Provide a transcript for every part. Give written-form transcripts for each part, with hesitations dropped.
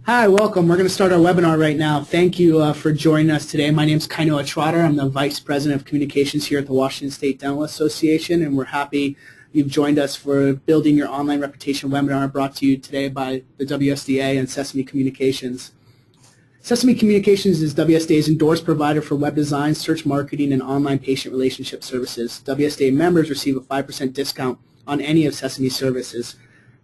Hi, welcome. We're going to start our webinar right now. Thank you for joining us today. My name is Kainoa Trotter. I'm the Vice President of Communications here at the Washington State Dental Association, and we're happy you've joined us for Building Your Online Reputation webinar brought to you today by the WSDA and Sesame Communications. Sesame Communications is WSDA's endorsed provider for web design, search marketing, and online patient relationship services. WSDA members receive a 5% discount on any of Sesame's services.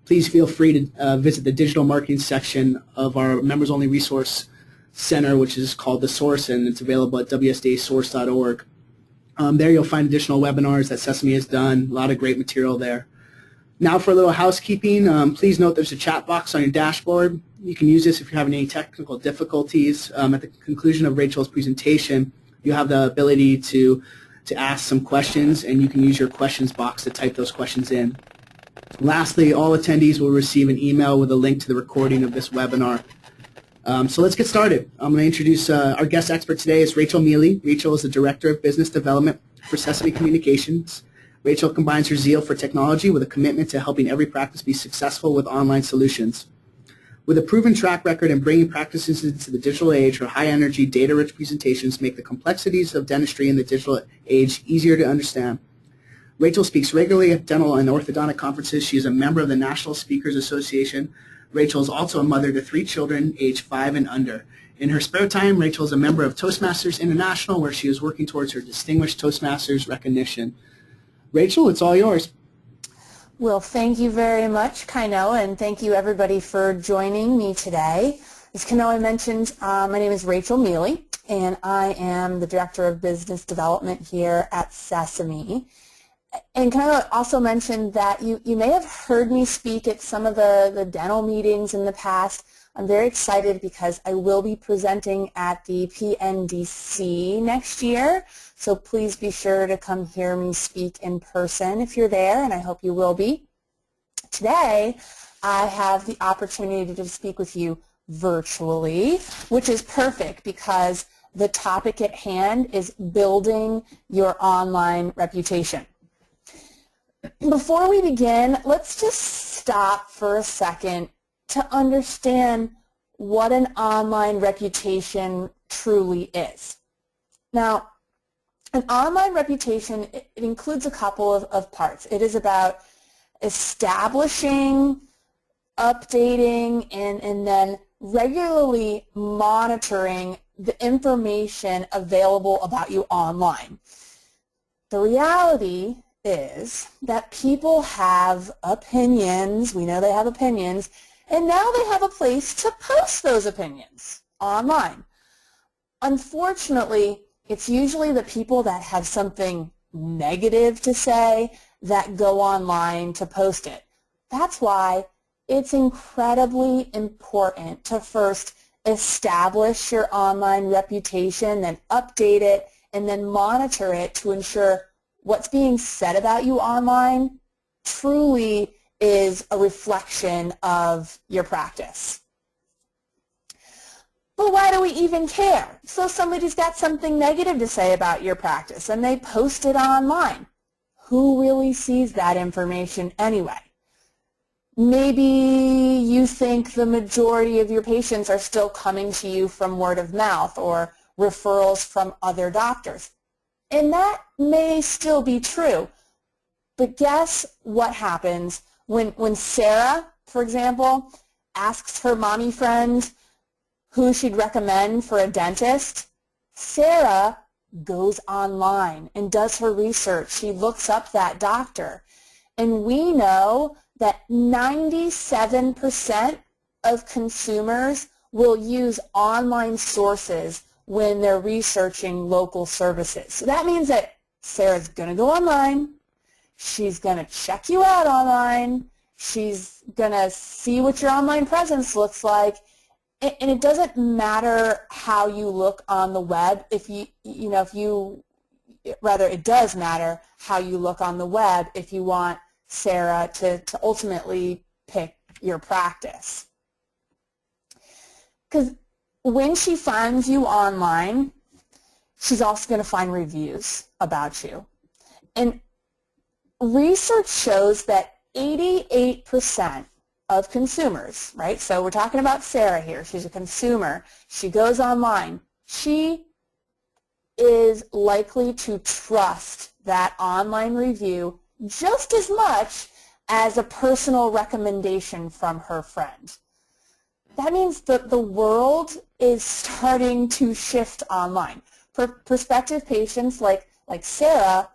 Please feel free to visit the digital marketing section of our members-only resource center, which is called The Source, and it's available at wsdasource.org. There you'll find additional webinars that Sesame has done, a lot of great material there. Now for a little housekeeping, please note there's a chat box on your dashboard. You can use this if you're having any technical difficulties. At the conclusion of Rachel's presentation, you have the ability to ask some questions, and you can use your questions box to type those questions in. Lastly, all attendees will receive an email with a link to the recording of this webinar. So let's get started. I'm going to introduce our guest expert today is Rachel Mealy. Rachel is the Director of Business Development for Sesame Communications. Rachel combines her zeal for technology with a commitment to helping every practice be successful with online solutions. With a proven track record in bringing practices into the digital age, her high-energy, data-rich presentations make the complexities of dentistry in the digital age easier to understand. Rachel speaks regularly at dental and orthodontic conferences. She is a member of the National Speakers Association. Rachel is also a mother to 3 children, aged 5 and under. In her spare time, Rachel is a member of Toastmasters International, where she is working towards her Distinguished Toastmasters recognition. Rachel, it's all yours. Well, thank you very much, Kainoa, and thank you everybody for joining me today. As Kainoa mentioned, my name is Rachel Mealy, and I am the Director of Business Development here at Sesame. And Kainoa also mentioned that you may have heard me speak at some of the dental meetings in the past. I'm very excited because I will be presenting at the PNDC next year, so please be sure to come hear me speak in person if you're there, and I hope you will be. Today, I have the opportunity to speak with you virtually, which is perfect because the topic at hand is building your online reputation. Before we begin, let's just stop for a second to understand what an online reputation truly is. Now, an online reputation, it includes a couple of parts. It is about establishing, updating, and then regularly monitoring the information available about you online. The reality is that people have opinions. We know they have opinions, and now they have a place to post those opinions online. Unfortunately, it's usually the people that have something negative to say that go online to post it. That's why it's incredibly important to first establish your online reputation, then update it, and then monitor it to ensure what's being said about you online truly is a reflection of your practice. But why do we even care? So somebody's got something negative to say about your practice and they post it online. Who really sees that information anyway? Maybe you think the majority of your patients are still coming to you from word of mouth or referrals from other doctors. And that may still be true, but guess what happens when Sarah, for example, asks her mommy friend who she'd recommend for a dentist? Sarah goes online and does her research. She looks up that doctor. And we know that 97% of consumers will use online sources when they're researching local services. So that means that Sarah's going to go online, she's going to check you out online, she's going to see what your online presence looks like, and it doesn't matter how you look on the web. Rather, it does matter how you look on the web if you want Sarah to ultimately pick your practice. Because when she finds you online, she's also going to find reviews about you. And research shows that 88% of consumers, right? So we're talking about Sarah here. She's a consumer. She goes online. She is likely to trust that online review just as much as a personal recommendation from her friend. That means that the world is starting to shift online. Prospective patients like Sarah,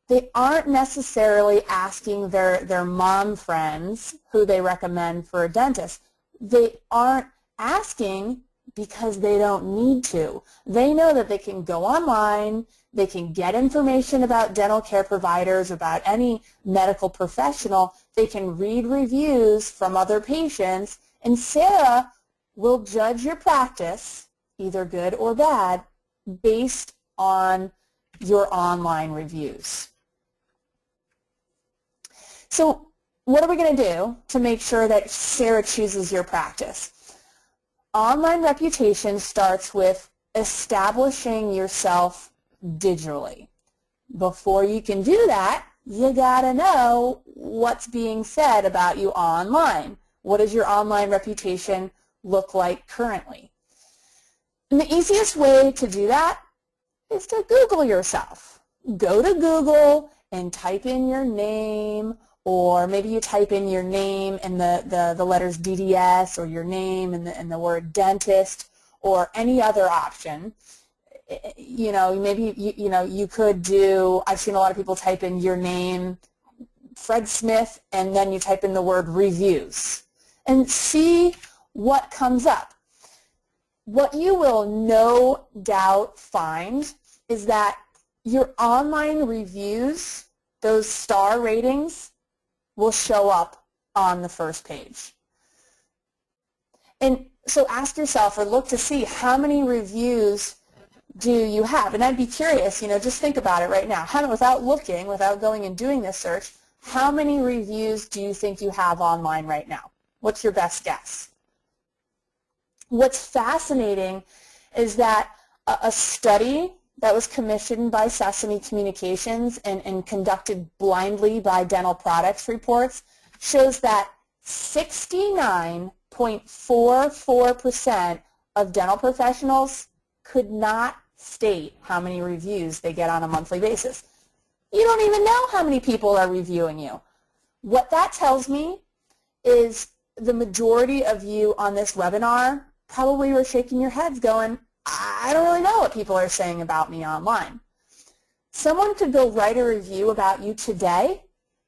they aren't necessarily asking their mom friends who they recommend for a dentist. They aren't asking because they don't need to. They know that they can go online, they can get information about dental care providers, about any medical professional, they can read reviews from other patients, and Sarah will judge your practice, either good or bad, based on your online reviews. So what are we going to do to make sure that Sarah chooses your practice? Online reputation starts with establishing yourself digitally. Before you can do that, you got to know what's being said about you online. What does your online reputation look like currently? And the easiest way to do that is to Google yourself. Go to Google and type in your name, or maybe you type in your name and the letters DDS, or your name and the word dentist, or any other option. You know, maybe you could do, I've seen a lot of people type in your name, Fred Smith, and then you type in the word reviews and see what comes up. What you will no doubt find is that your online reviews, those star ratings, will show up on the first page. And so ask yourself, or look to see, how many reviews do you have? And I'd be curious, just think about it right now. Without looking, without going and doing this search, how many reviews do you think you have online right now? What's your best guess? What's fascinating is that a study that was commissioned by Sesame Communications and conducted blindly by Dental Products Reports shows that 69.44% of dental professionals could not state how many reviews they get on a monthly basis. You don't even know how many people are reviewing you. What that tells me is the majority of you on this webinar probably were shaking your heads going, I don't really know what people are saying about me online. Someone could go write a review about you today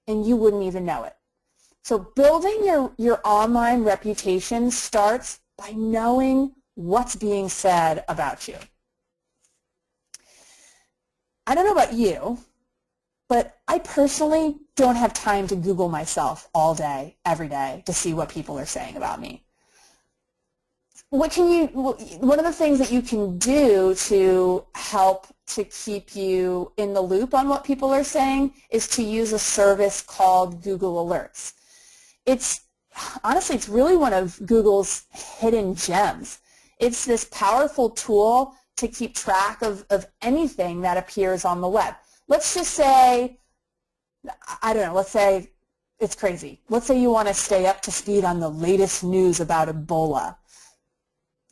and you wouldn't even know it. So building your online reputation starts by knowing what's being said about you. I don't know about you, but I personally don't have time to Google myself all day, every day, to see what people are saying about me. One of the things that you can do to help to keep you in the loop on what people are saying is to use a service called Google Alerts. Honestly, it's really one of Google's hidden gems. It's this powerful tool to keep track of anything that appears on the web. Let's just say, I don't know, let's say it's crazy. Let's say you want to stay up to speed on the latest news about Ebola.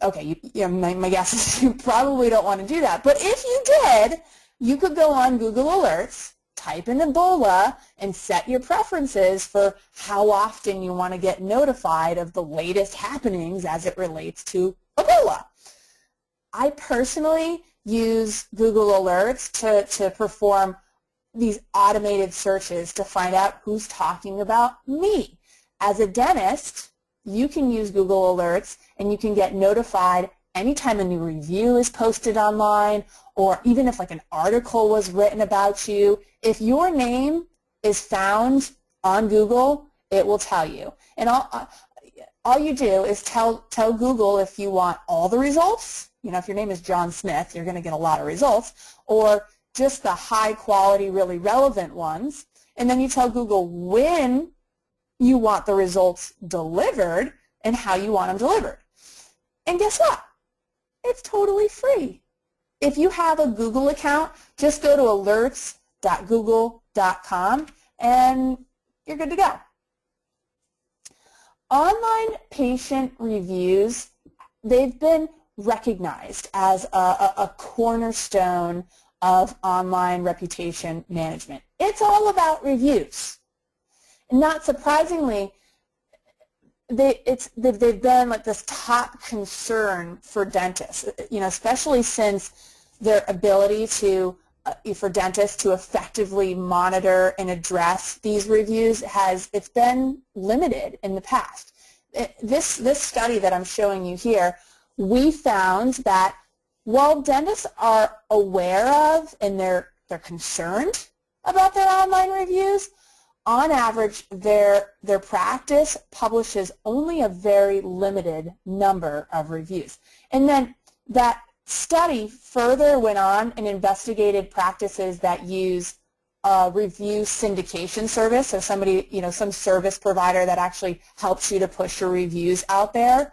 Okay, my guess is you probably don't want to do that. But if you did, you could go on Google Alerts, type in Ebola, and set your preferences for how often you want to get notified of the latest happenings as it relates to Ebola. I personally use Google Alerts to perform these automated searches to find out who's talking about me. As a dentist, you can use Google Alerts and you can get notified anytime a new review is posted online, or even if like an article was written about you. If your name is found on Google, it will tell you. And all you do is tell Google if you want all the results. If your name is John Smith, you're going to get a lot of results, or just the high quality, really relevant ones. And then you tell Google when you want the results delivered and how you want them delivered. And guess what? It's totally free. If you have a Google account, just go to alerts.google.com and you're good to go. online patient reviews, they've been recognized as a cornerstone of online reputation management. It's all about reviews. And not surprisingly, they've been like this top concern for dentists, especially since their ability for dentists to effectively monitor and address these reviews it's been limited in the past. This study that I'm showing you here, we found that while dentists are aware of and they're concerned about their online reviews, on average, their practice publishes only a very limited number of reviews. And then that study further went on and investigated practices that use a review syndication service, so somebody, some service provider that actually helps you to push your reviews out there.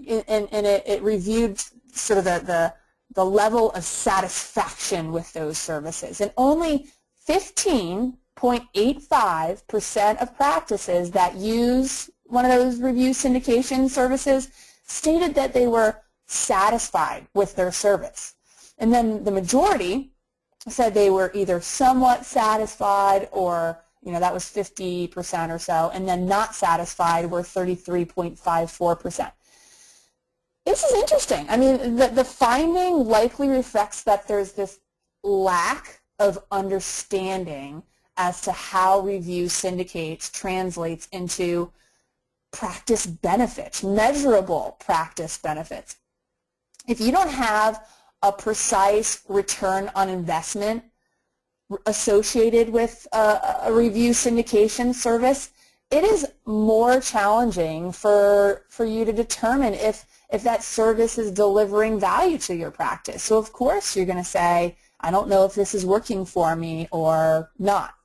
And it reviewed sort of the level of satisfaction with those services. And only 15.85% of practices that use one of those review syndication services stated that they were satisfied with their service. And then the majority said they were either somewhat satisfied, or that was 50% or so, and then not satisfied were 33.54%. This is interesting. I mean, the finding likely reflects that there's this lack of understanding as to how review syndicates translates into practice benefits, measurable practice benefits. If you don't have a precise return on investment associated with a review syndication service, it is more challenging for you to determine if that service is delivering value to your practice. So of course you're going to say, I don't know if this is working for me or not.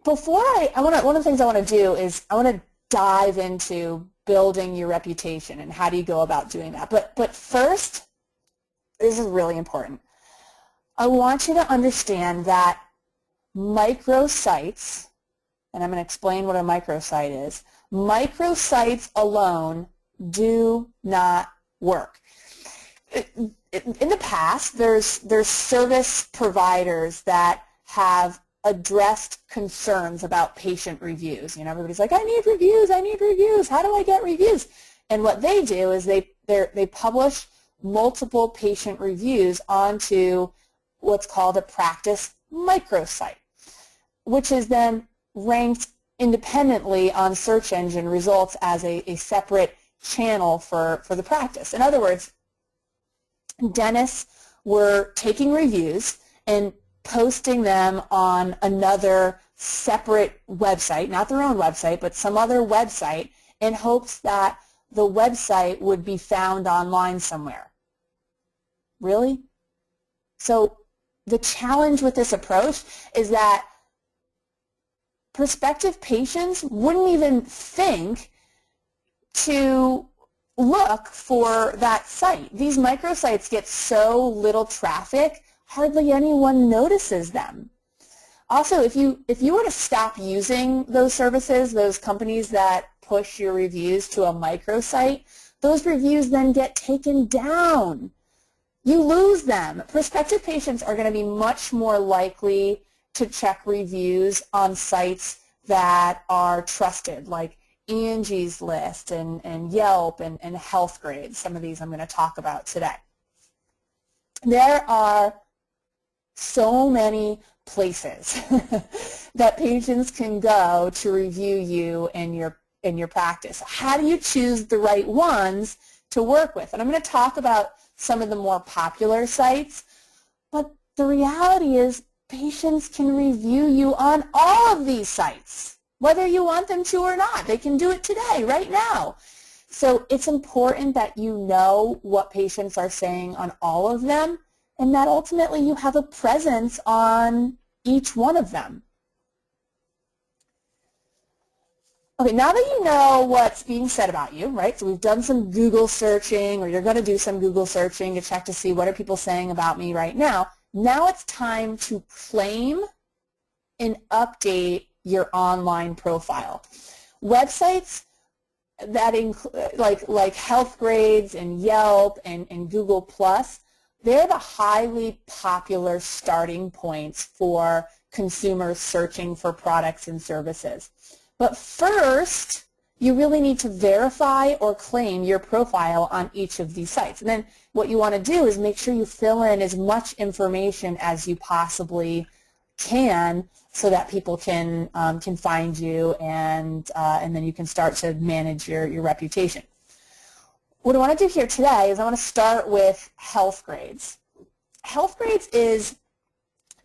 One of the things I want to do is I want to dive into building your reputation and how do you go about doing that. But first, this is really important. I want you to understand that microsites, and I'm going to explain what a microsite is, microsites alone do not work. In the past, there's service providers that have addressed concerns about patient reviews. Everybody's like, I need reviews, how do I get reviews? And what they do is they publish multiple patient reviews onto what's called a practice microsite, which is then ranked independently on search engine results as a separate channel for the practice. In other words, dentists were taking reviews and posting them on another separate website, not their own website, but some other website, in hopes that the website would be found online somewhere. Really? So the challenge with this approach is that prospective patients wouldn't even think to look for that site. These microsites get so little traffic, hardly anyone notices them. Also, if you were to stop using those services, those companies that push your reviews to a microsite, those reviews then get taken down. You lose them. Prospective patients are going to be much more likely to check reviews on sites that are trusted, like Angie's List and Yelp and HealthGrade. Some of these I'm going to talk about today. There are so many places that patients can go to review you and your practice. How do you choose the right ones to work with? And I'm going to talk about some of the more popular sites, but the reality is patients can review you on all of these sites, whether you want them to or not. They can do it today, right now. So it's important that you know what patients are saying on all of them, and that ultimately you have a presence on each one of them. Okay, now that you know what's being said about you, right, so we've done some Google searching, or you're going to do some Google searching to check to see what are people saying about me right now. Now it's time to claim and update your online profile. Websites that include like Healthgrades and Yelp and Google Plus, they're the highly popular starting points for consumers searching for products and services. But first, you really need to verify or claim your profile on each of these sites. And then what you want to do is make sure you fill in as much information as you possibly can so that people can find you, and then you can start to manage your reputation. What I want to do here today is I want to start with Healthgrades. Healthgrades is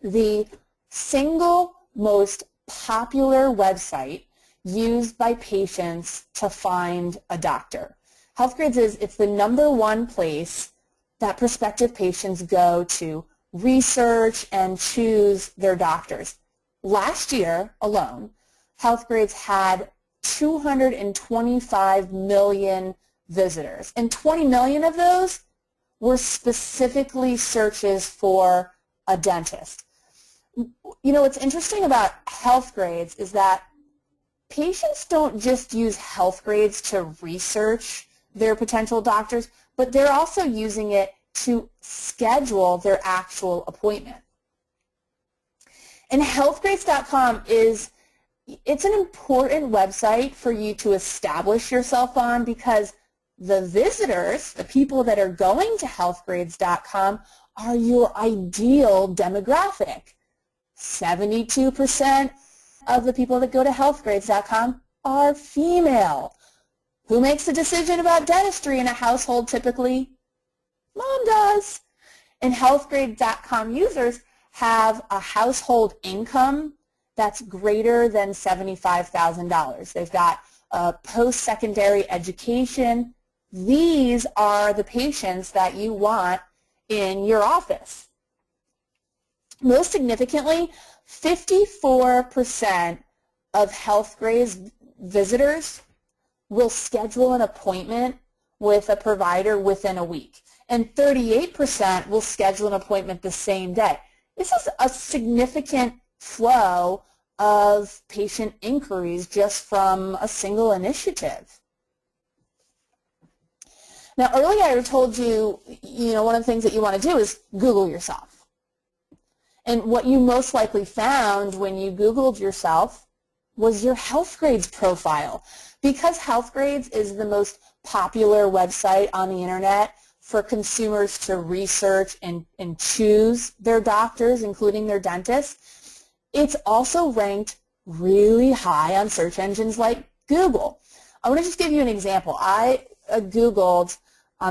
the single most popular website used by patients to find a doctor. Healthgrades it's the #1 place that prospective patients go to research and choose their doctors. Last year alone, Healthgrades had 225 million visitors, and 20 million of those were specifically searches for a dentist. You know, what's interesting about Healthgrades is that patients don't just use Healthgrades to research their potential doctors, but they're also using it to schedule their actual appointment. And healthgrades.com it's an important website for you to establish yourself on, because the visitors, the people that are going to healthgrades.com, are your ideal demographic. 72% of the people that go to healthgrades.com are female. Who makes the decision about dentistry in a household typically? Mom does. And healthgrades.com users have a household income that's greater than $75,000. They've got a post-secondary education. These are the patients that you want in your office. Most significantly, 54% of Healthgrades visitors will schedule an appointment with a provider within a week, and 38% will schedule an appointment the same day. This is a significant flow of patient inquiries just from a single initiative. Now, earlier I told you, one of the things that you want to do is Google yourself. And what you most likely found when you Googled yourself was your Healthgrades profile. Because Healthgrades is the most popular website on the internet for consumers to research and choose their doctors, including their dentists, it's also ranked really high on search engines like Google. I want to just give you an example. I Googled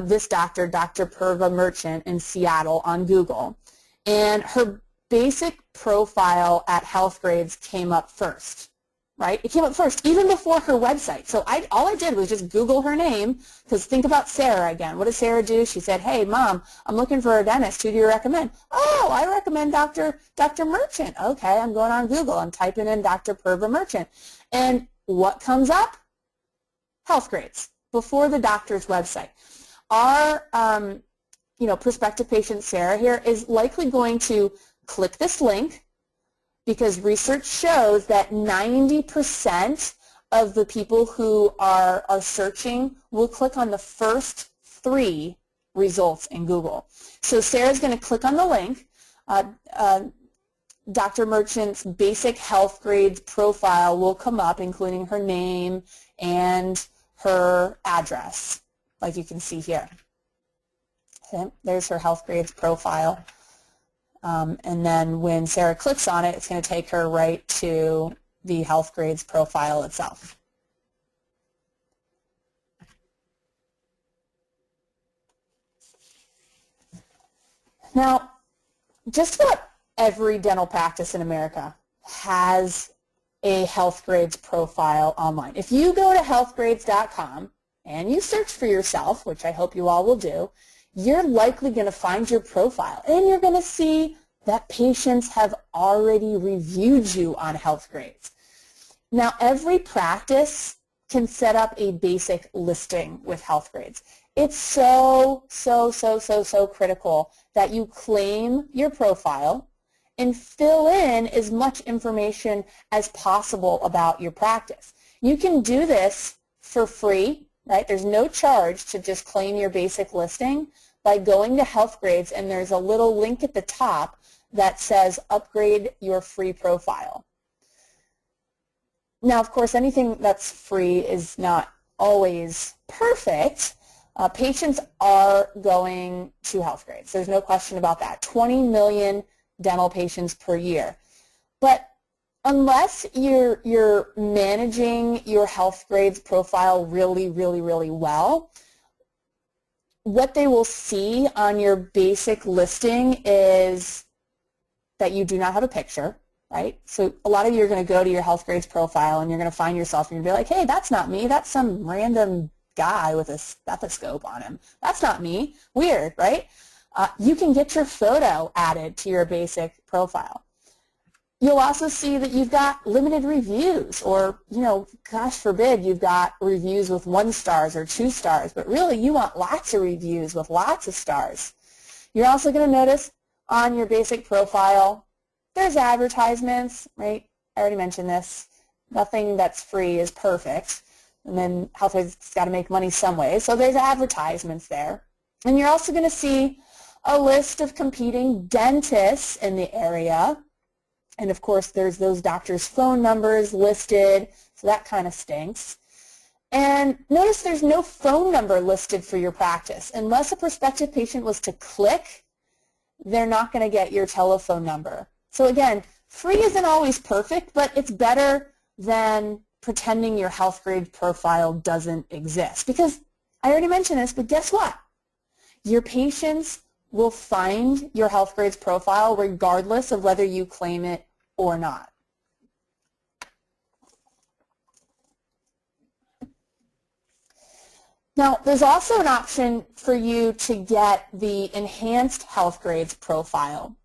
this doctor, Dr. Purva Merchant in Seattle, on Google, and her basic profile at Healthgrades came up first. Right? It came up first, even before her website. So all I did was just Google her name, because think about Sarah again. What did Sarah do? She said, hey, Mom, I'm looking for a dentist. Who do you recommend? Oh, I recommend Dr. Merchant. Okay, I'm going on Google. I'm typing in Dr. Purva Merchant. And what comes up? Healthgrades, before the doctor's website. Our prospective patient, Sarah, here, is likely going to click this link, because research shows that 90% of the people who are searching will click on the first 3 results in Google. So Sarah's going to click on the link. Dr. Merchant's basic Healthgrades profile will come up, including her name and her address, like you can see here. Okay, there's her Healthgrades profile. And then when Sarah clicks on it, it's going to take her right to the Healthgrades profile itself. Now, just about every dental practice in America has a Healthgrades profile online. If you go to healthgrades.com and you search for yourself, which I hope you all will do, you're likely going to find your profile, and you're going to see that patients have already reviewed you on Healthgrades. Now, every practice can set up a basic listing with Healthgrades. It's so critical that you claim your profile and fill in as much information as possible about your practice. You can do this for free, right? There's no charge to just claim your basic listing by going to Healthgrades, and there's a little link at the top that says upgrade your free profile. Now, of course, anything that's free is not always perfect. Patients are going to Healthgrades. There's no question about that. 20 million dental patients per year. But unless you're managing your Healthgrades profile really, really, really well, what they will see on your basic listing is that you do not have a picture, right? So a lot of you are going to go to your Healthgrades profile and you're going to find yourself and you're going to be like, hey, that's not me. That's some random guy with a stethoscope on him. That's not me. Weird, right? You can get your photo added to your basic profile. You'll also see that you've got limited reviews, or, you know, gosh forbid you've got reviews with 1 stars or 2 stars, but really you want lots of reviews with lots of stars. You're also going to notice on your basic profile there's advertisements, right? I already mentioned this. Nothing that's free is perfect, and then Healthgrade's got to make money some way, so there's advertisements there. And you're also going to see a list of competing dentists in the area. And of course, there's those doctors' phone numbers listed, so that kind of stinks. And notice there's no phone number listed for your practice. Unless a prospective patient was to click, they're not going to get your telephone number. So again, free isn't always perfect, but it's better than pretending your Healthgrades profile doesn't exist. Because I already mentioned this, but guess what? Your patients will find your Healthgrades profile regardless of whether you claim it or not. Now, there's also an option for you to get the Enhanced Healthgrades profile.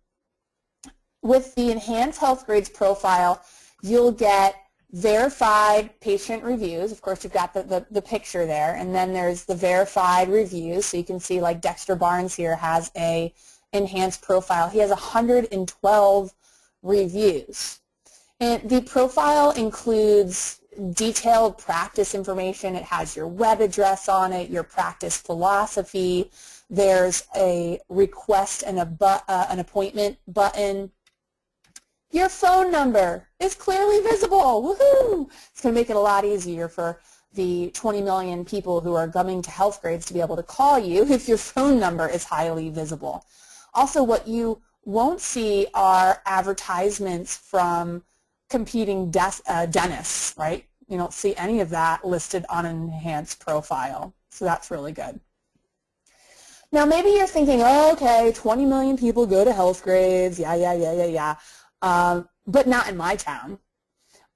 With the Enhanced Healthgrades profile, you'll get verified patient reviews. Of course, you've got the picture there, and then there's the verified reviews. So you can see, like, Dexter Barnes here has a enhanced profile. He has 112 reviews. And the profile includes detailed practice information. It has your web address on it, your practice philosophy. There's a request and an appointment button. Your phone number is clearly visible. Woohoo! It's going to make it a lot easier for the 20 million people who are coming to Healthgrades to be able to call you if your phone number is highly visible. Also, what you won't see are advertisements from competing dentists, right? You don't see any of that listed on an enhanced profile, so that's really good. Now, maybe you're thinking, oh, okay, 20 million people go to Healthgrades, yeah. But not in my town.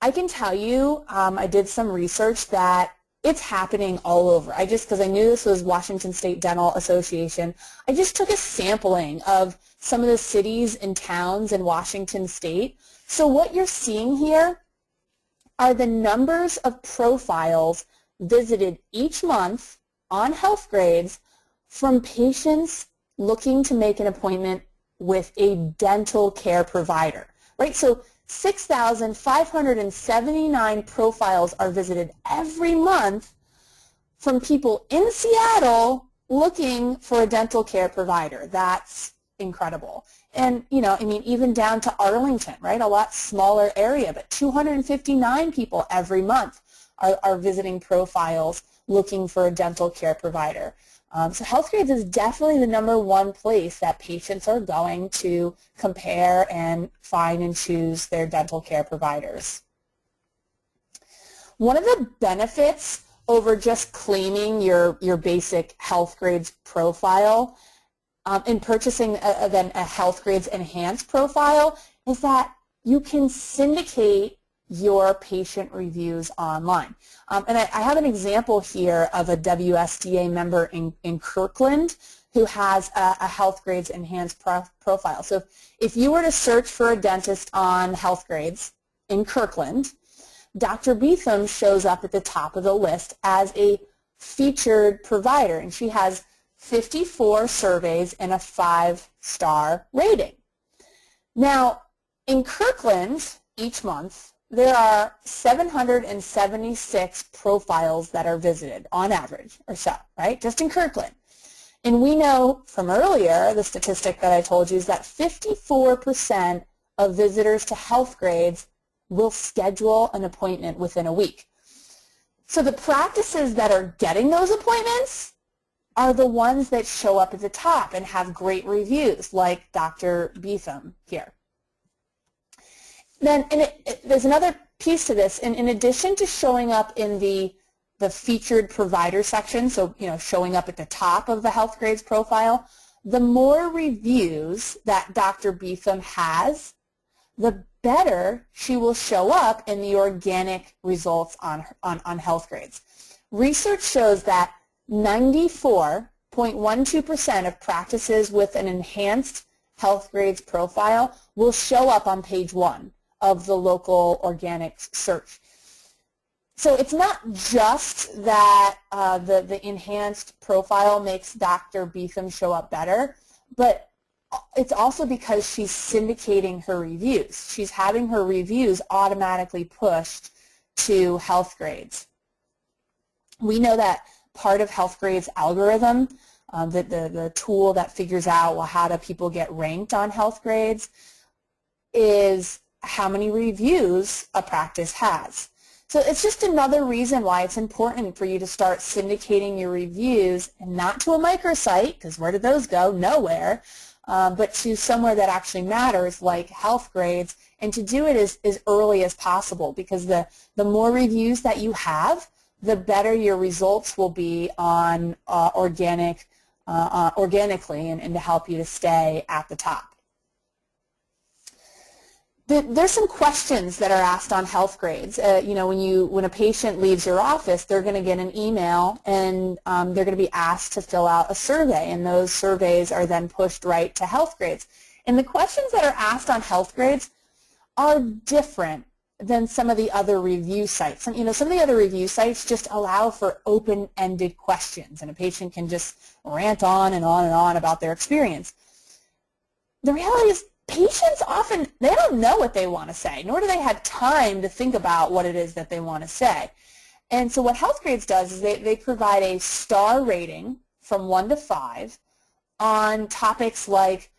I can tell you, I did some research that it's happening all over. Because I knew this was Washington State Dental Association, I just took a sampling of some of the cities and towns in Washington State. So what you're seeing here are the numbers of profiles visited each month on Healthgrades from patients looking to make an appointment with a dental care provider, right? So 6,579 profiles are visited every month from people in Seattle looking for a dental care provider. That's incredible. And, you know, I mean, even down to Arlington, right? A lot smaller area, but 259 people every month are visiting profiles looking for a dental care provider. So Healthgrades is definitely the #1 place that patients are going to compare and find and choose their dental care providers. One of the benefits over just claiming your basic Healthgrades profile in purchasing then a Healthgrades Enhanced profile is that you can syndicate your patient reviews online. And I have an example here of a WSDA member in Kirkland who has a Healthgrades Enhanced profile. So if you were to search for a dentist on Healthgrades in Kirkland, Dr. Beetham shows up at the top of the list as a featured provider, and she has 54 surveys and a 5-star rating. Now, In Kirkland, each month, there are 776 profiles that are visited on average or so, right? Just in Kirkland. And we know from earlier, the statistic that I told you is that 54% of visitors to Healthgrades will schedule an appointment within a week. So the practices that are getting those appointments are the ones that show up at the top and have great reviews, like Dr. Beetham here. Then there's another piece to this. In addition to showing up in the featured provider section, so showing up at the top of the Healthgrades profile, the more reviews that Dr. Beetham has, the better she will show up in the organic results on Healthgrades. Research shows that 94.12% of practices with an enhanced Healthgrades profile will show up on page 1 of the local organic search. So it's not just that the enhanced profile makes Dr. Beetham show up better, but it's also because she's syndicating her reviews. She's having her reviews automatically pushed to Healthgrades. We know that part of Healthgrades' algorithm, the tool that figures out, well, how do people get ranked on Healthgrades, is how many reviews a practice has. So it's just another reason why it's important for you to start syndicating your reviews, and not to a microsite, because where did those go? Nowhere, but to somewhere that actually matters, like Healthgrades, and to do it as early as possible, because the more reviews that you have, the better your results will be on organically, and to help you to stay at the top. There's some questions that are asked on Healthgrades. When a patient leaves your office, they're going to get an email, and they're going to be asked to fill out a survey, and those surveys are then pushed right to Healthgrades. And the questions that are asked on Healthgrades are different than some of the other review sites. Some of the other review sites just allow for open-ended questions, and a patient can just rant on and on and on about their experience. The reality is, patients often, they don't know what they want to say, nor do they have time to think about what it is that they want to say. And so what Healthgrades does is they provide a star rating from 1 to 5 on topics like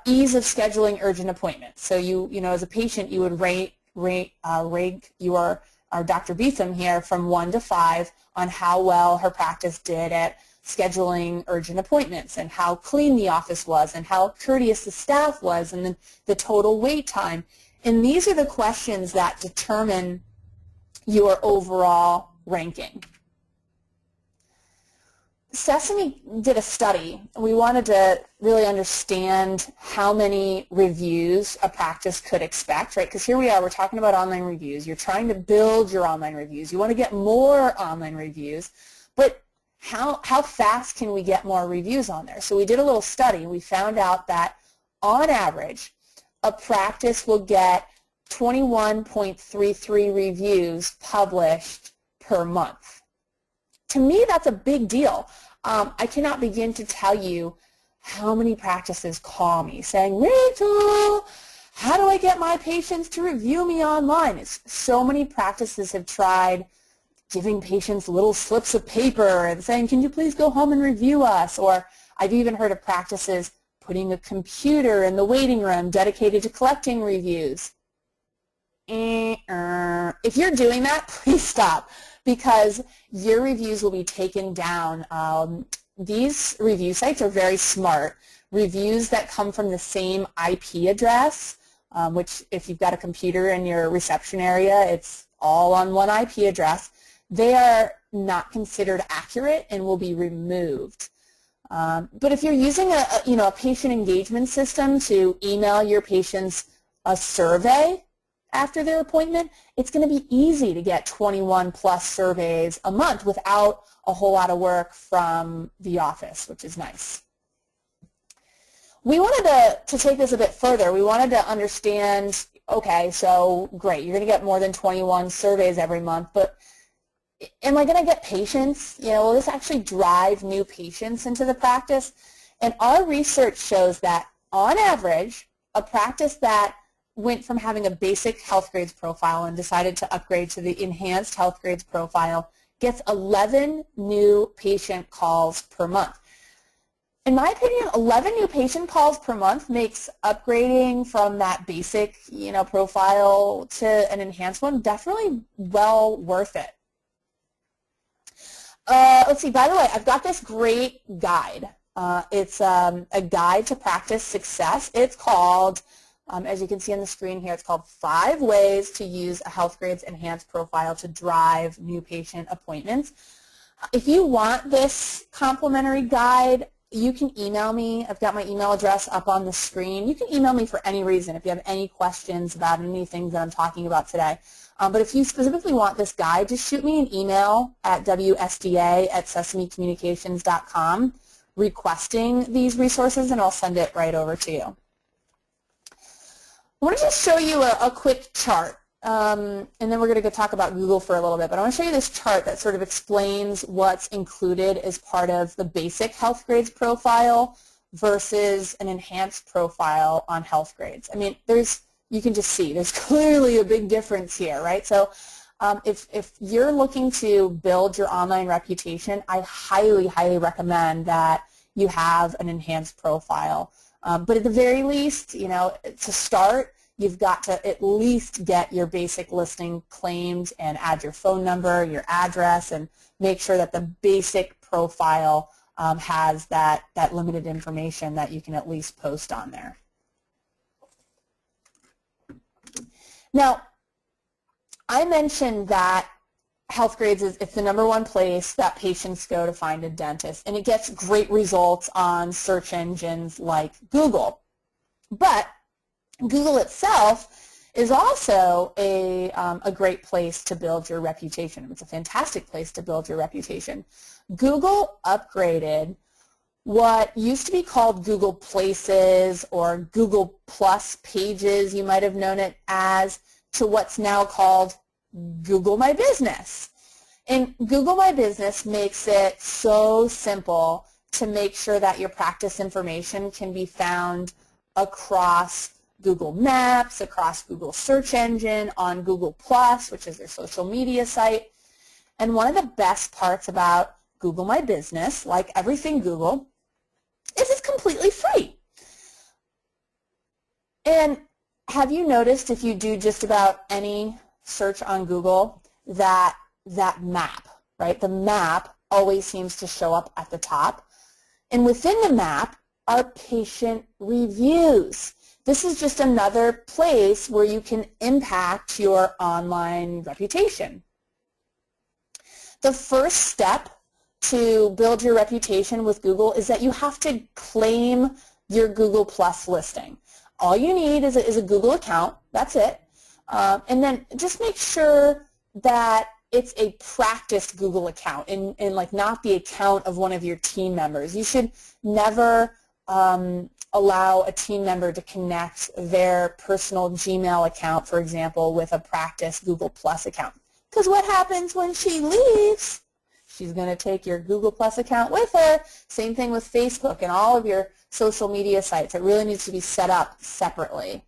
ease of scheduling urgent appointments. So as a patient, you would rank our Dr. Beetham here from 1 to 5 on how well her practice did at scheduling urgent appointments, and how clean the office was, and how courteous the staff was, and then the total wait time. And these are the questions that determine your overall ranking. Sesame did a study. We wanted to really understand how many reviews a practice could expect, right? Because here we are, we're talking about online reviews. You're trying to build your online reviews. You want to get more online reviews, but how fast can we get more reviews on there? So we did a little study. We found out that on average, a practice will get 21.33 reviews published per month. To me, that's a big deal. I cannot begin to tell you how many practices call me saying, Rachel, how do I get my patients to review me online? So many practices have tried giving patients little slips of paper and saying, can you please go home and review us? Or I've even heard of practices putting a computer in the waiting room dedicated to collecting reviews. If you're doing that, please stop, because your reviews will be taken down. These review sites are very smart. Reviews that come from the same IP address, which if you've got a computer in your reception area, it's all on one IP address. They are not considered accurate and will be removed. But if you're using a patient engagement system to email your patients a survey after their appointment, it's going to be easy to get 21 plus surveys a month without a whole lot of work from the office, which is nice. We wanted to take this a bit further. We wanted to understand, okay, so great, you're going to get more than 21 surveys every month, but am I going to get patients? Will this actually drive new patients into the practice? And our research shows that on average, a practice that went from having a basic health grades profile and decided to upgrade to the enhanced health grades profile gets 11 new patient calls per month. In my opinion, 11 new patient calls per month makes upgrading from that basic, profile to an enhanced one definitely well worth it. Let's see, by the way, I've got this great guide. It's a guide to practice success. It's called, as you can see on the screen here, it's called 5 Ways to Use a Health Grades Enhanced Profile to Drive New Patient Appointments. If you want this complimentary guide, you can email me. I've got my email address up on the screen. You can email me for any reason if you have any questions about anything that I'm talking about today. But if you specifically want this guide, just shoot me an email at wsda@sesamecommunications.com requesting these resources, and I'll send it right over to you. I want to just show you a quick chart. And then we're going to go talk about Google for a little bit. But I want to show you this chart that sort of explains what's included as part of the basic health grades profile versus an enhanced profile on health grades. I mean, you can just see there's clearly a big difference here, right? So if you're looking to build your online reputation, I highly, highly recommend that you have an enhanced profile. But at the very least, to start, you've got to at least get your basic listing claimed and add your phone number, your address, and make sure that the basic profile has that limited information that you can at least post on there. Now, I mentioned that health grades it's the #1 place that patients go to find a dentist, and it gets great results on search engines like Google. But Google itself is also a great place to build your reputation. It's a fantastic place to build your reputation. Google upgraded what used to be called Google Places or Google Plus Pages, you might have known it as, to what's now called Google My Business. And Google My Business makes it so simple to make sure that your practice information can be found across Google Maps, across Google Search Engine, on Google Plus, which is their social media site. And one of the best parts about Google My Business, like everything Google, is it's completely free. And have you noticed if you do just about any search on Google that map, right? The map always seems to show up at the top. And within the map are patient reviews. This is just another place where you can impact your online reputation. The first step to build your reputation with Google is that you have to claim your Google Plus listing. All you need is a Google account. That's it. And then just make sure that it's a practiced Google account and like not the account of one of your team members. You should never allow a team member to connect their personal Gmail account, for example, with a practice Google Plus account. Because what happens when she leaves? She's going to take your Google Plus account with her. Same thing with Facebook and all of your social media sites. It really needs to be set up separately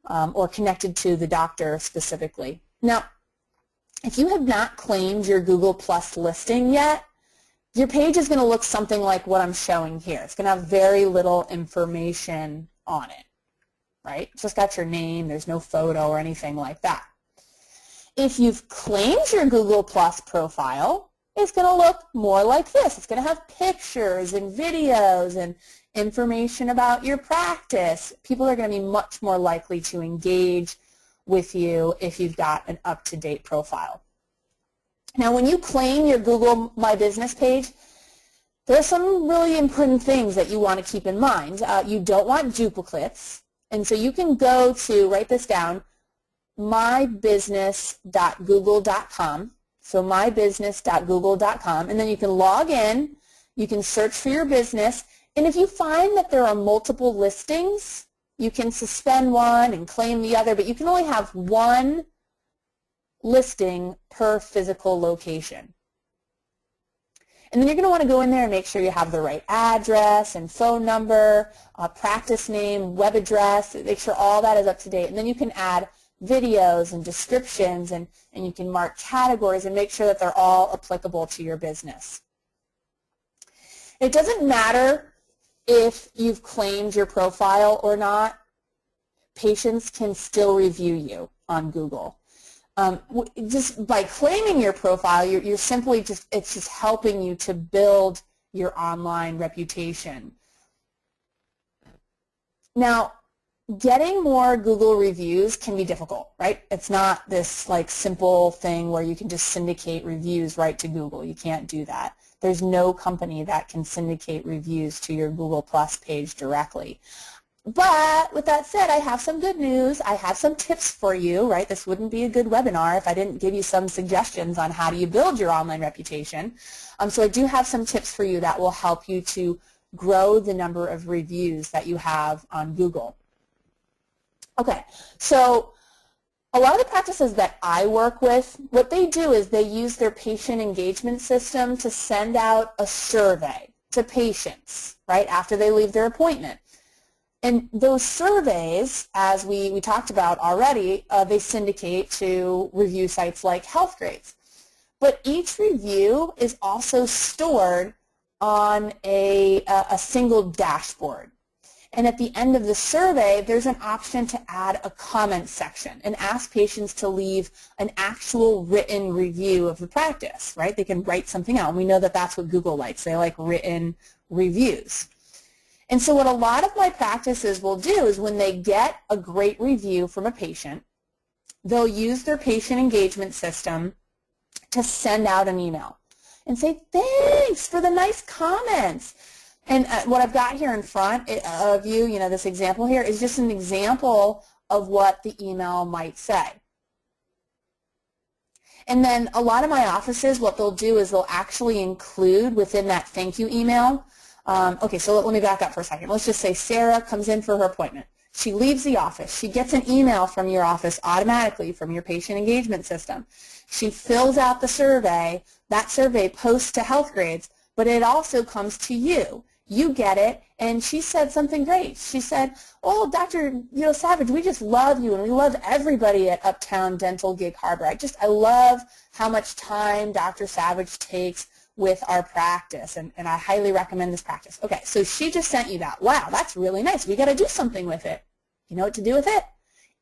or connected to the doctor specifically. Now, if you have not claimed your Google Plus listing yet, your page is going to look something like what I'm showing here. It's going to have very little information on it, right? It's just got your name. There's no photo or anything like that. If you've claimed your Google Plus profile, it's going to look more like this. It's going to have pictures and videos and information about your practice. People are going to be much more likely to engage with you if you've got an up-to-date profile. Now, when you claim your Google My Business page, there are some really important things that you want to keep in mind. You don't want duplicates, and so you can go to, write this down, mybusiness.google.com. So mybusiness.google.com, and then you can log in, you can search for your business, and if you find that there are multiple listings, you can suspend one and claim the other, but you can only have one listing per physical location. And then you're going to want to go in there and make sure you have the right address and phone number, practice name, web address, make sure all that is up to date. And then you can add videos and descriptions, and you can mark categories and make sure that they're all applicable to your business. It doesn't matter if you've claimed your profile or not. Patients can still review you on Google. Just by claiming your profile, you're simply it's just helping you to build your online reputation. Now, getting more Google reviews can be difficult, right? It's not this like simple thing where you can just syndicate reviews right to Google. You can't do that. There's no company that can syndicate reviews to your Google Plus page directly. But with that said, I have some good news. I have some tips for you, right? This wouldn't be a good webinar if I didn't give you some suggestions on how do you build your online reputation. So I do have some tips for you that will help you to grow the number of reviews that you have on Google. Okay, so a lot of the practices that I work with, what they do is they use their patient engagement system to send out a survey to patients, right, after they leave their appointment. And those surveys, as we talked about already, they syndicate to review sites like Healthgrades. But each review is also stored on a single dashboard. And at the end of the survey, there's an option to add a comment section and ask patients to leave an actual written review of the practice, right? They can write something out. And we know that that's what Google likes. They like written reviews. And so what a lot of my practices will do is when they get a great review from a patient, they'll use their patient engagement system to send out an email and say, thanks for the nice comments. And what I've got here in front of you, this example here is just an example of what the email might say. And then a lot of my offices, what they'll do is they'll actually include within that thank you email. Okay, so let me back up for a second. Let's just say Sarah comes in for her appointment. She leaves the office. She gets an email from your office automatically from your patient engagement system. She fills out the survey. That survey posts to Healthgrades, but it also comes to you. You get it, and she said something great. She said, oh, Dr. Savage, we just love you, and we love everybody at Uptown Dental Gig Harbor. I love how much time Dr. Savage takes with our practice, and I highly recommend this practice. Okay, so she just sent you that. Wow, that's really nice. We got to do something with it. You know what to do with it?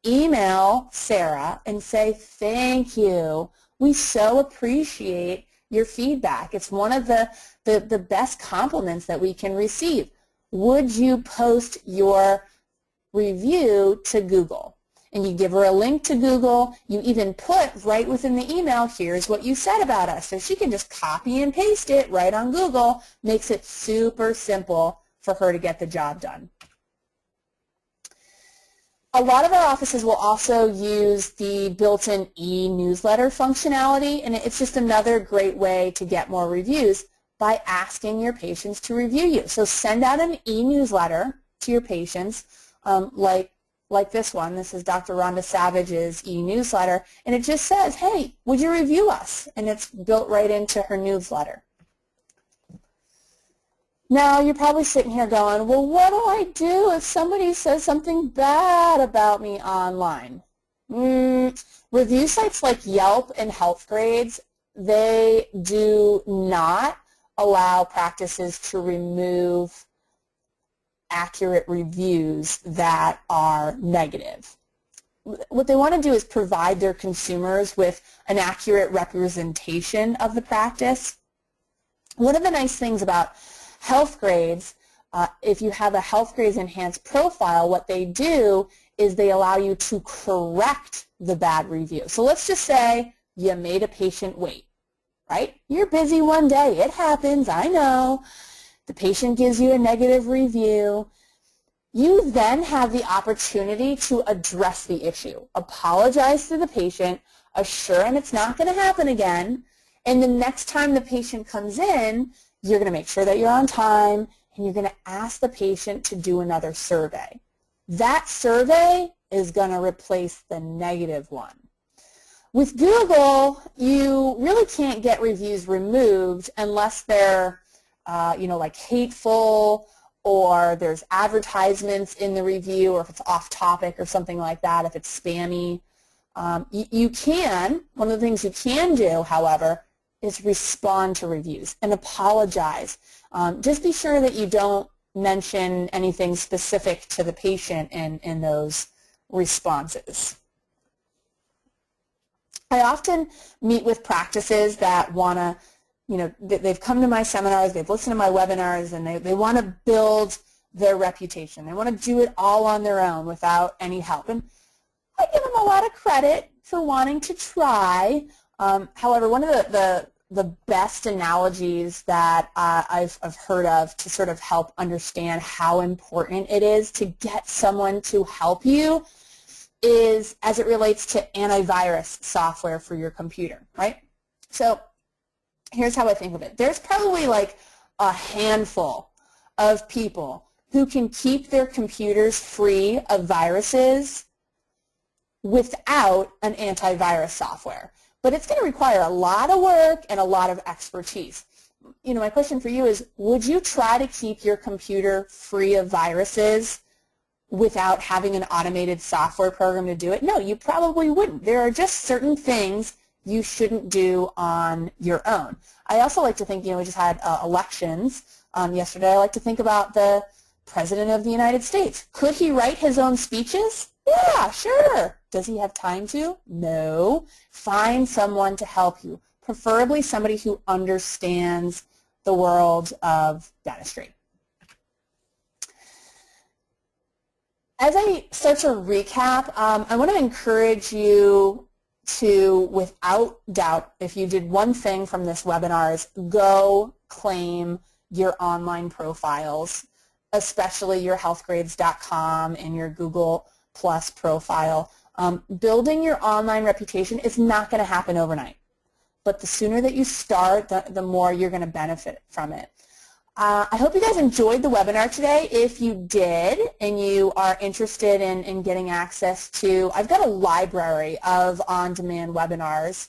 Email Sarah and say, thank you. We so appreciate your feedback. It's one of the best compliments that we can receive. Would you post your review to Google? And you give her a link to Google. You even put right within the email, here's what you said about us. So she can just copy and paste it right on Google. Makes it super simple for her to get the job done. A lot of our offices will also use the built-in e-newsletter functionality, and it's just another great way to get more reviews by asking your patients to review you. So send out an e-newsletter to your patients, like this one. This is Dr. Rhonda Savage's e-newsletter, and it just says, hey, would you review us? And it's built right into her newsletter. Now, you're probably sitting here going, well, what do I do if somebody says something bad about me online? Review sites like Yelp and Healthgrades, they do not allow practices to remove accurate reviews that are negative. What they want to do is provide their consumers with an accurate representation of the practice. One of the nice things about Healthgrades, if you have a Healthgrades Enhanced profile, what they do is they allow you to correct the bad review. So let's just say you made a patient wait, right? You're busy one day. It happens, I know. The patient gives you a negative review. You then have the opportunity to address the issue, apologize to the patient, assure him it's not going to happen again, and the next time the patient comes in, you're going to make sure that you're on time, and you're going to ask the patient to do another survey. That survey is going to replace the negative one. With Google, you really can't get reviews removed unless they're, like hateful, or there's advertisements in the review, or if it's off topic or something like that, if it's spammy. One of the things you can do, however, is respond to reviews and apologize. Just be sure that you don't mention anything specific to the patient in those responses. I often meet with practices that want to, they've come to my seminars, they've listened to my webinars, and they want to build their reputation. They want to do it all on their own without any help. And I give them a lot of credit for wanting to try. However, one of the best analogies that I've heard of to sort of help understand how important it is to get someone to help you is as it relates to antivirus software for your computer, right? So here's how I think of it. There's probably like a handful of people who can keep their computers free of viruses without an antivirus software. But it's going to require a lot of work and a lot of expertise. My question for you is, would you try to keep your computer free of viruses without having an automated software program to do it? No, you probably wouldn't. There are just certain things you shouldn't do on your own. I also like to think, we just had elections yesterday. I like to think about the President of the United States. Could he write his own speeches? Yeah, sure. Does he have time to? No. Find someone to help you, preferably somebody who understands the world of dentistry. As I start to recap, I want to encourage you to, without doubt, if you did one thing from this webinar, is go claim your online profiles, especially your healthgrades.com and your Google Plus profile. Building your online reputation is not going to happen overnight, but the sooner that you start, the more you're going to benefit from it. I hope you guys enjoyed the webinar today. If you did and you are interested in getting access to, I've got a library of on-demand webinars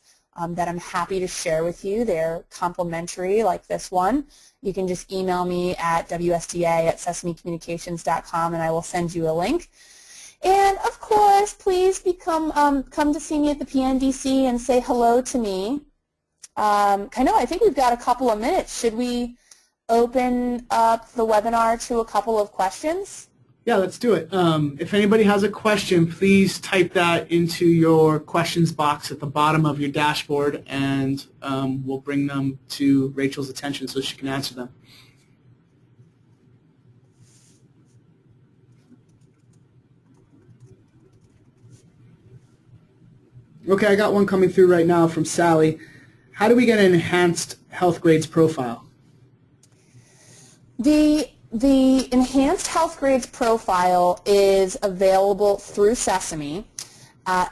that I'm happy to share with you. They're complimentary like this one. You can just email me at wsda@sesamecommunications.com and I will send you a link. And of course, please come to see me at the PNDC and say hello to me. I think we've got a couple of minutes. Should we open up the webinar to a couple of questions? Yeah, let's do it. If anybody has a question, please type that into your questions box at the bottom of your dashboard, and we'll bring them to Rachel's attention so she can answer them. Okay, I got one coming through right now from Sally. How do we get an enhanced Healthgrades profile? The Enhanced Healthgrades profile is available through Sesame.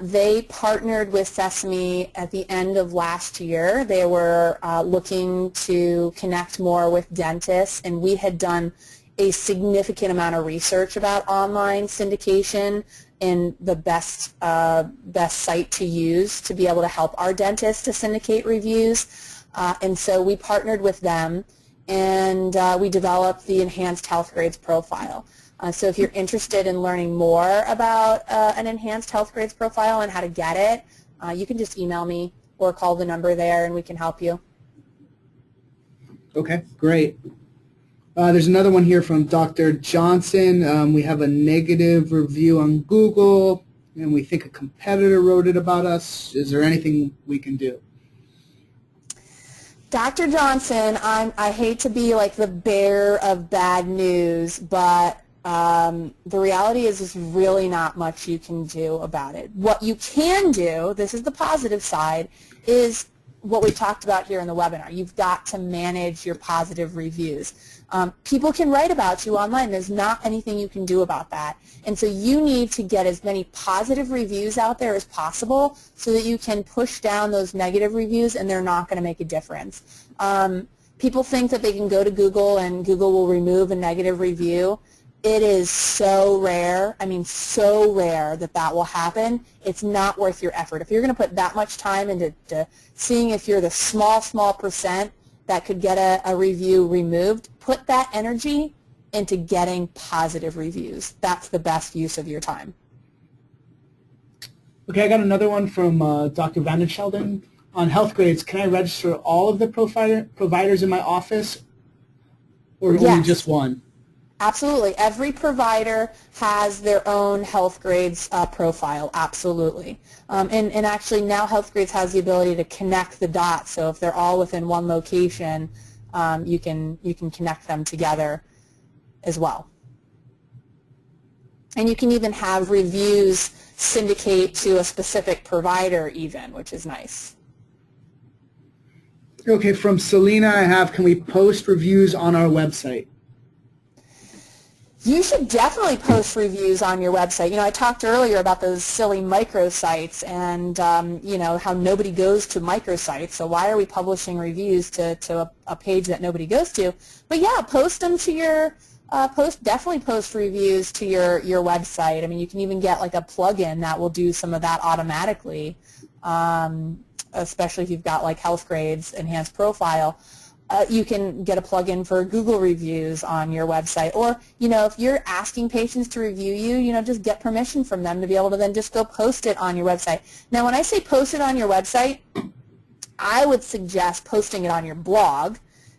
They partnered with Sesame at the end of last year. They were looking to connect more with dentists, and we had done a significant amount of research about online syndication and the best site to use to be able to help our dentists to syndicate reviews. And so we partnered with them, and we developed the Enhanced Healthgrades profile. So if you're interested in learning more about an Enhanced Healthgrades profile and how to get it, you can just email me or call the number there and we can help you. Okay, great. There's another one here from Dr. Johnson. We have a negative review on Google, and we think a competitor wrote it about us. Is there anything we can do? Dr. Johnson, I hate to be like the bearer of bad news, but the reality is there's really not much you can do about it. What you can do, this is the positive side, is what we talked about here in the webinar. You've got to manage your positive reviews. People can write about you online. There's not anything you can do about that. And so you need to get as many positive reviews out there as possible so that you can push down those negative reviews, and they're not going to make a difference. People think that they can go to Google and Google will remove a negative review. It is so rare, I mean so rare that will happen. It's not worth your effort. If you're going to put that much time into seeing if you're the small percent that could get a review removed, put that energy into getting positive reviews. That's the best use of your time. Okay, I got another one from Dr. Vandershelden. On Healthgrades, can I register all of the providers in my office or only just one? Absolutely. Every provider has their own Healthgrades profile, absolutely. And actually now Healthgrades has the ability to connect the dots, so if they're all within one location, you can connect them together as well. And you can even have reviews syndicate to a specific provider even, which is nice. Okay, from Selena I have, can we post reviews on our website? You should definitely post reviews on your website. You know, I talked earlier about those silly microsites and, you know, how nobody goes to microsites. So why are we publishing reviews to a page that nobody goes to? But yeah, post them to your, definitely post reviews to your website. I mean, you can even get like a plugin that will do some of that automatically, especially if you've got like Healthgrades Enhanced Profile. You can get a plugin for Google reviews on your website, or you know, if you're asking patients to review you, you know, just get permission from them to be able to then just go post it on your website. Now, when I say post it on your website, I would suggest posting it on your blog,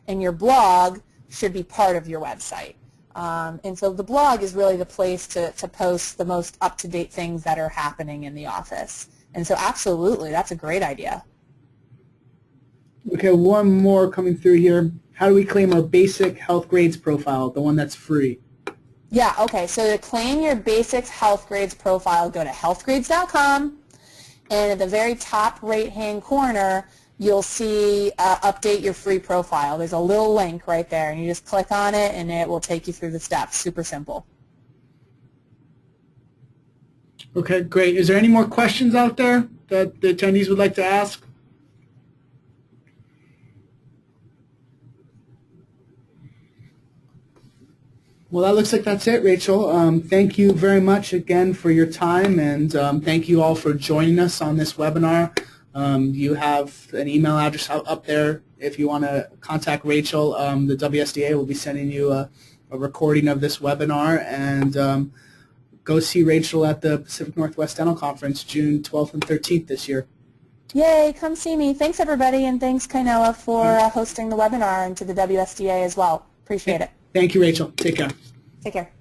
and your blog should be part of your website. And so the blog is really the place to post the most up-to-date things that are happening in the office. And so absolutely, that's a great idea. Okay, one more coming through here. How do we claim our basic Healthgrades profile, the one that's free? Yeah, okay, so to claim your basics Healthgrades profile, go to healthgrades.com, and at the very top right-hand corner, you'll see update your free profile. There's a little link right there, and you just click on it, and it will take you through the steps. Super simple. Okay, great. Is there any more questions out there that the attendees would like to ask? Well, that looks like that's it, Rachel. Thank you very much again for your time, and thank you all for joining us on this webinar. You have an email address up there if you want to contact Rachel. The WSDA will be sending you a recording of this webinar, and go see Rachel at the Pacific Northwest Dental Conference June 12th and 13th this year. Yay, come see me. Thanks, everybody, and thanks, Kainoa, for hosting the webinar, and to the WSDA as well. Appreciate it. Thank you, Rachel. Take care. Take care.